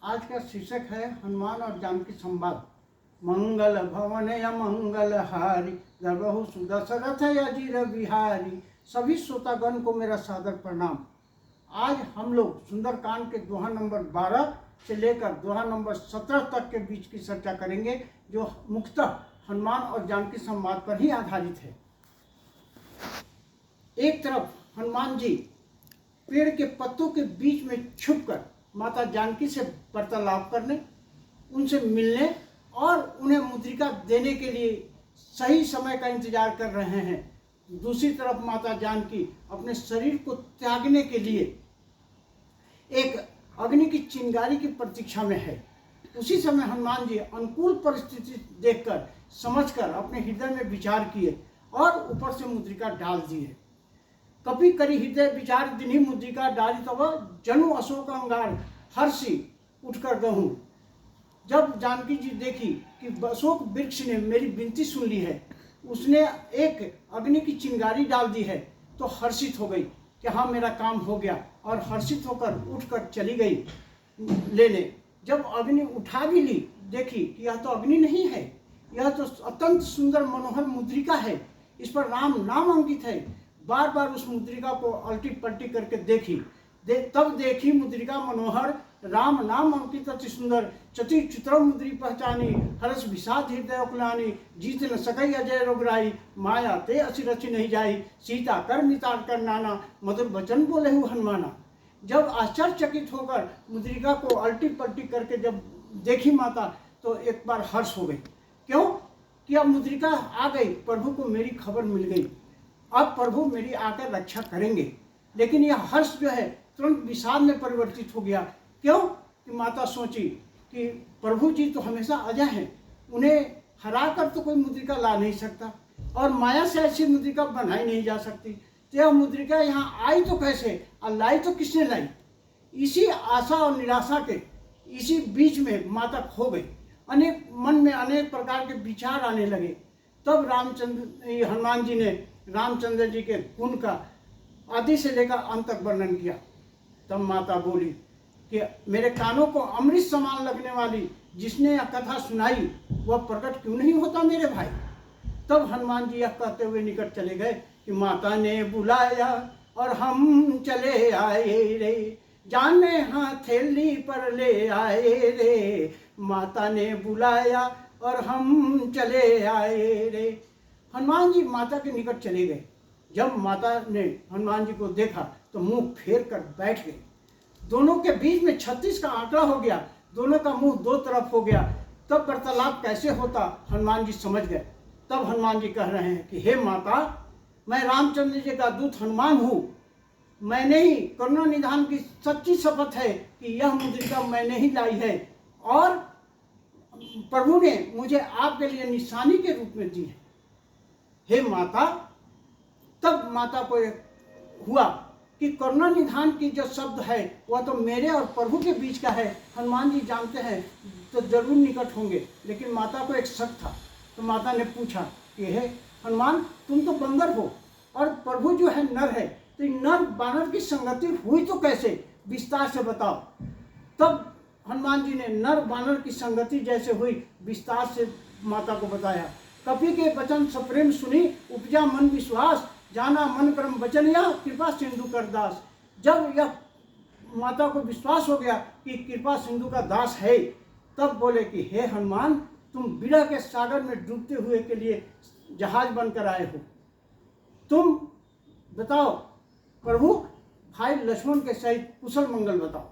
आज का शीर्षक है हनुमान और जानकी संवाद। मंगल भवन या मंगल हारी गर्भहु सुदशरथ अजीर बिहारी। सभी श्रोतागण को मेरा सादर प्रणाम। आज हम लोग सुंदरकांड के दोहा नंबर 12 से लेकर दोहा नंबर 17 तक के बीच की चर्चा करेंगे, जो मुख्यतः हनुमान और जानकी संवाद पर ही आधारित है। एक तरफ हनुमान जी पेड़ के पत्तों के बीच में छुपकर माता जानकी से वार्तालाप करने, उनसे मिलने और उन्हें मुद्रिका देने के लिए सही समय का इंतजार कर रहे हैं। दूसरी तरफ माता जानकी अपने शरीर को त्यागने के लिए एक अग्नि की चिंगारी की प्रतीक्षा में है। उसी समय हनुमान जी अनुकूल परिस्थिति देखकर समझकर अपने हृदय में विचार किए और ऊपर से मुद्रिका डाल दिए। कपि करी हृदय विचार दिनी मुद्रिका डाली तब जनु अशोक अंगार हर्षि उठकर गहूँ। जब जानकी जी देखी कि अशोक वृक्ष ने मेरी विनती सुन ली है, उसने एक अग्नि की चिंगारी डाल दी है, तो हर्षित हो गई कि हाँ मेरा काम हो गया, और हर्षित होकर उठकर चली गई लेने। जब अग्नि उठा भी ली, देखी कि यह तो अग्नि नहीं है, यह तो अत्यंत सुंदर मनोहर मुद्रिका है, इस पर राम नाम अंकित है। बार बार उस मुद्रिका को अल्टी पल्टी करके देखी, तब देखी मुद्रिका मनोहर राम नाम अंकित अति सुंदर। चतुर चित्र मुद्री पहचानी हर्ष विषाद हृदय उकलानी। जीत न सकई अजय रोगराई माया ते असि रचि नहीं जाई। सीता कर नितार कर नाना मधुर वचन बोले हु हनुमाना। जब आश्चर्यचकित होकर मुद्रिका को अल्टी पल्टी करके जब देखी माता, तो एक बार हर्ष हो गई। क्यों कि अब मुद्रिका आ गई, प्रभु को मेरी खबर मिल गई, अब प्रभु मेरी आकर रक्षा करेंगे। लेकिन यह हर्ष जो है तुरंत विषाद में परिवर्तित हो गया। क्यों कि माता सोची कि प्रभु जी तो हमेशा अजय हैं, उन्हें हरा कर तो कोई मुद्रिका ला नहीं सकता, और माया से ऐसी मुद्रिका बनाई नहीं जा सकती। तो यह मुद्रिका यहाँ आई तो कैसे और लाई तो किसने लाई। इसी आशा और निराशा के इसी बीच में माता खो गई। अनेक मन में अनेक प्रकार के विचार आने लगे। तब हनुमान जी ने रामचंद्र जी के गुण का आदि से लेकर अंत तक वर्णन किया। तब माता बोली कि मेरे कानों को अमृत समान लगने वाली जिसने यह कथा सुनाई, वह प्रकट क्यों नहीं होता मेरे भाई। तब हनुमान जी यह कहते हुए निकट चले गए कि माता ने बुलाया और हम चले आए रे, जाने हथेली पर ले आए रे। माता ने बुलाया और हम चले आए रे। हनुमान जी माता के निकट चले गए। जब माता ने हनुमान जी को देखा तो मुंह फेर कर बैठ गए। दोनों के बीच में 36 का आंकड़ा हो गया, दोनों का मुंह दो तरफ हो गया। तब वार्तालाप कैसे होता हनुमान जी समझ गए। तब हनुमान जी कह रहे हैं कि हे माता, मैं रामचंद्र जी का दूत हनुमान हूँ। मैंने ही करुणा निधान की सच्ची शपथ है कि यह मुद्रिका मैंने ही लाई है, और प्रभु ने मुझे आपके लिए निशानी के रूप में दी है। हे माता, तब माता को हुआ कि करुणा निधान की जो शब्द है वह तो मेरे और प्रभु के बीच का है। हनुमान जी जानते हैं तो जरूर निकट होंगे, लेकिन माता को एक शक था। तो माता ने पूछा कि हे हनुमान, तुम तो बंदर हो और प्रभु जो है नर है, तो नर बानर की संगति हुई तो कैसे, विस्तार से बताओ। तब हनुमान जी ने नर बानर की संगति जैसे हुई विस्तार से माता को बताया। कपि के वचन सप्रेम सुनी उपजा मन विश्वास, जाना मन क्रम वचन या कृपा सिंधु कर दास। जब यह माता को विश्वास हो गया कि कृपा सिंधु का दास है, तब बोले कि हे हनुमान, तुम विरह के सागर में डूबते हुए के लिए जहाज बनकर आए हो। तुम बताओ प्रभु, भाई लक्ष्मण के सहित कुशल मंगल बताओ।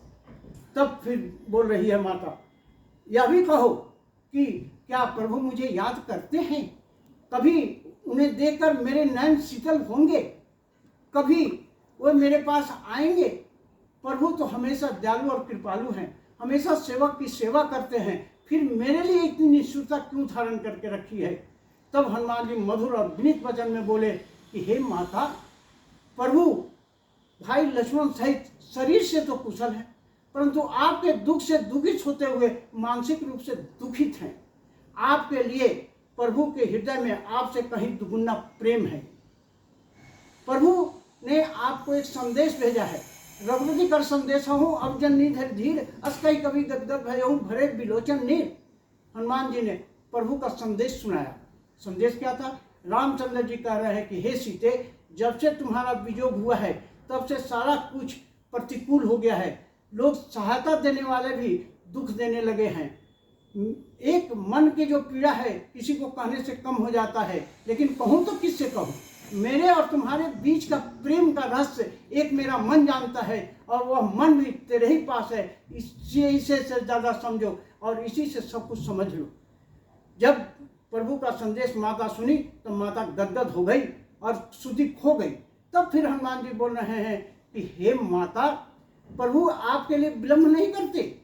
तब फिर बोल रही है माता, यह भी कहो कि क्या प्रभु मुझे याद करते हैं, कभी उन्हें देखकर मेरे नयन शीतल होंगे, कभी वो मेरे पास आएंगे। प्रभु तो हमेशा दयालु और कृपालु हैं, हमेशा सेवक की सेवा करते हैं, फिर मेरे लिए इतनी निष्ठुरता क्यों धारण करके रखी है। तब हनुमान जी मधुर और विनीत वचन में बोले कि हे माता, प्रभु भाई लक्ष्मण सहित शरीर से तो कुशल है, परंतु आपके दुख से दुखित होते हुए मानसिक रूप से दुखित हैं। आपके लिए प्रभु के हृदय में आपसे कहीं दुगुना प्रेम है। प्रभु ने आपको एक संदेश भेजा है रघुपति कर संदेश हूँ अब जननी धर धीर अस्कई कवि गदगद भयहूँ भरे बिलोचन नीर। हनुमान जी ने प्रभु का संदेश सुनाया। संदेश क्या था? रामचंद्र जी कह रहे हैं कि हे सीते, जब से तुम्हारा वियोग हुआ है तब से सारा कुछ प्रतिकूल हो गया है। लोग सहायता देने वाले भी दुख देने लगे हैं। एक मन की जो पीड़ा है किसी को कहने से कम हो जाता है, लेकिन कहूँ तो किससे कहूँ? मेरे और तुम्हारे बीच का प्रेम का रहस्य एक मेरा मन जानता है, और वह मन भी तेरे ही पास है। इसी से ज़्यादा समझो और इसी से सब कुछ समझ लो। जब प्रभु का संदेश माता सुनी तो माता गदगद हो गई और सुधि खो गई। तब फिर हनुमान जी बोल रहे हैं कि हे माता, प्रभु आपके लिए विलम्ब नहीं करते,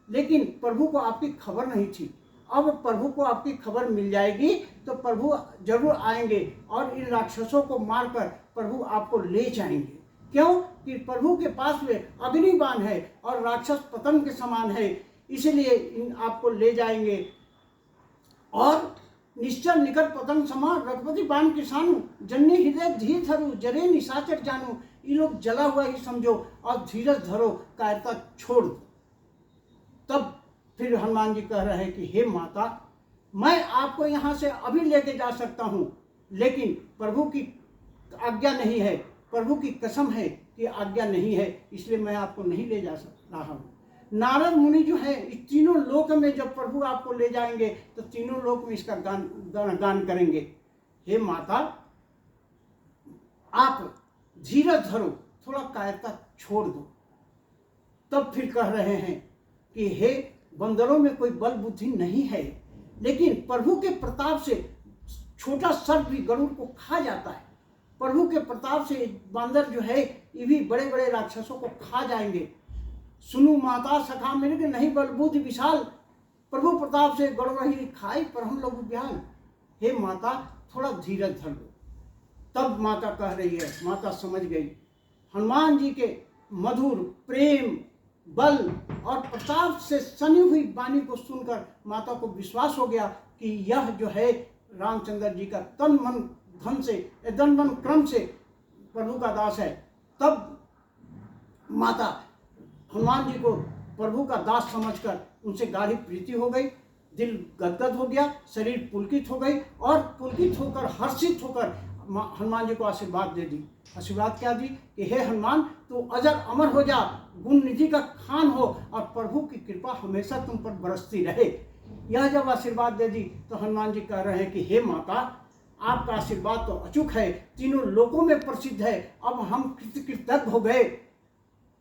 लेकिन प्रभु को आपकी खबर नहीं थी। अब प्रभु को आपकी खबर मिल जाएगी तो प्रभु जरूर आएंगे और इन राक्षसों को मारकर प्रभु आपको ले जाएंगे। क्यों? कि प्रभु के पास में अग्निबाण है और राक्षस पतंग के समान है, इसलिए इन आपको ले जाएंगे। और निश्चल निकट पतंग समान रघुपति बाण किसानु जन्नी हृदय धीर धरु जरे निशाचर जानू। ये लोग जला हुआ ही समझो और धीरज धरो, कायरता छोड़ दो। तब फिर हनुमान जी कह रहे हैं कि हे माता, मैं आपको यहाँ से अभी लेके जा सकता हूँ, लेकिन प्रभु की आज्ञा नहीं है, प्रभु की कसम है कि आज्ञा नहीं है, इसलिए मैं आपको नहीं ले जा रहा हूँ। नारद मुनि जो है इस तीनों लोक में जब प्रभु आपको ले जाएंगे तो तीनों लोक में इसका गान करेंगे। हे माता, आप धीरज धरो, थोड़ा कायरता छोड़ दो। तब फिर कह रहे हैं कि हे बंदरों में कोई बल बुद्धि नहीं है, लेकिन प्रभु के प्रताप से छोटा सर्प भी गरुड़ को खा जाता है। प्रभु के प्रताप से बंदर जो है ये भी बड़े बड़े राक्षसों को खा जाएंगे। सुनु माता सखा मृग नहीं बल बुद्धि विशाल, प्रभु प्रताप से गरुड़ ही खाई पर हम लोग ब्याल। हे माता, थोड़ा धीरज धर लो। तब माता कह रही है, माता समझ गई। हनुमान जी के मधुर प्रेम, बल और प्रताप से सनी हुई वाणी को सुनकर माता को विश्वास हो गया कि यह जो है रामचंद्र जी का तन मन धन से दन मन क्रम से प्रभु का दास है। तब माता हनुमान जी को प्रभु का दास समझकर उनसे गाढ़ी प्रीति हो गई, दिल गदगद हो गया, शरीर पुलकित हो गई और पुलकित होकर हर्षित होकर हनुमान जी को आशीर्वाद दे दी। आशीर्वाद क्या दी कि हे हनुमान, तू अजर अमर हो जा, गुण निधि का खान हो और प्रभु की कृपा हमेशा तुम पर बरसती रहे। यह जब आशीर्वाद दे दी तो हनुमान जी कह रहे हैं कि हे माता, आपका आशीर्वाद तो अचूक है, तीनों लोकों में प्रसिद्ध है, अब हम कृतज्ञ हो गए।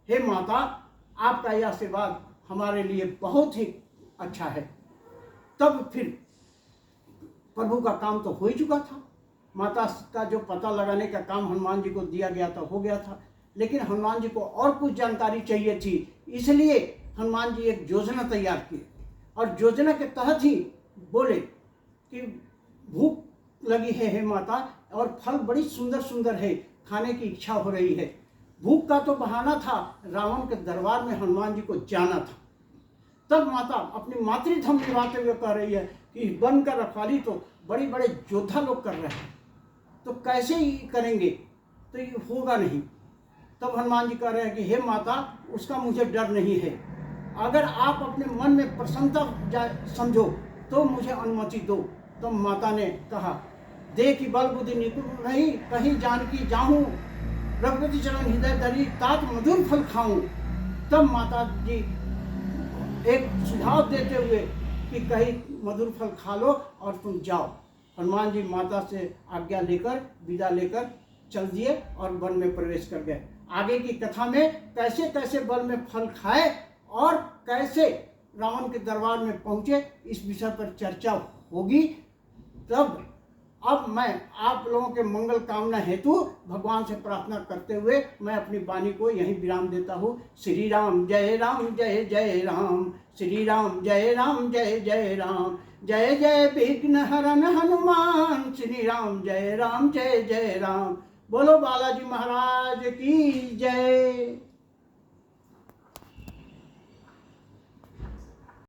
हे माता, आपका यह आशीर्वाद हमारे लिए बहुत ही अच्छा है। तब फिर प्रभु का काम तो हो ही चुका था। माता का जो पता लगाने का काम हनुमान जी को दिया गया था हो गया था, लेकिन हनुमान जी को और कुछ जानकारी चाहिए थी, इसलिए हनुमान जी एक योजना तैयार की और योजना के तहत ही बोले कि भूख लगी है हे माता, और फल बड़ी सुंदर सुंदर है, खाने की इच्छा हो रही है। भूख का तो बहाना था, रावण के दरबार में हनुमान जी को जाना था। तब माता अपनी मातृधर्म निभाते हुए कह रही है कि वन का रखवाली तो बड़े बड़े योद्धा लोग कर रहे हैं, तो कैसे ही करेंगे, तो ये होगा नहीं। तब हनुमान जी कह रहे हैं कि हे माता, उसका मुझे डर नहीं है, अगर आप अपने मन में प्रसन्नता समझो तो मुझे अनुमति दो। तो माता ने कहा, देखी बल बुद्धि निपुण नहीं, कहीं जानकी जाऊं, रघुपति चरण हृदय धरी, तात मधुर फल खाऊं। तब माता जी एक सुझाव देते हुए कि कहीं मधुर फल खा लो और तुम जाओ। हनुमान जी माता से आज्ञा लेकर विदा लेकर चल दिए और वन में प्रवेश कर गए। आगे की कथा में कैसे कैसे वन में फल खाए और कैसे रावण के दरबार में पहुंचे, इस विषय पर चर्चा होगी। तब अब मैं आप लोगों के मंगल कामना हेतु भगवान से प्रार्थना करते हुए मैं अपनी वाणी को यहीं विराम देता हूँ। श्री राम जय जय राम, श्री राम जय जय राम, जय जय विघ्न हरन हनुमान, श्री राम जय जय राम। बोलो बालाजी महाराज की जय।